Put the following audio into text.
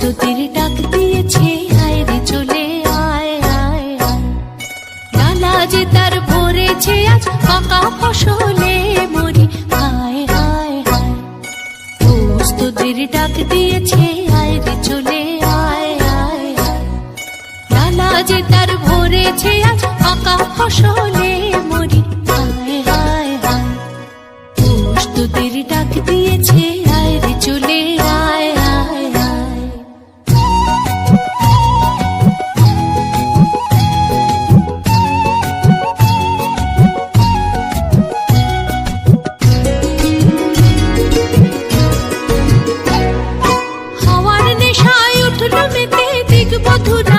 প্রস্তুতির ডাক দিয়েছে, আয় রে চলে আয় আয় আয়। ডালা যে তার ভরেছে আজ পাকা ফসলে মরি, হায় হায় হায়। প্রস্তুতির ডাক দিয়েছে, আয় রে চলে আয় আয় আয়। ডালা যে তার ভরেছে আজ পাকা ফসলে মরি, হায় হায় হায়। প্রস্তুতির ডাক দিয়েছে, আয় রে চলে আয় আয় আয়। হাওয়ার নেশায় উঠল মেতে দিগবধূরা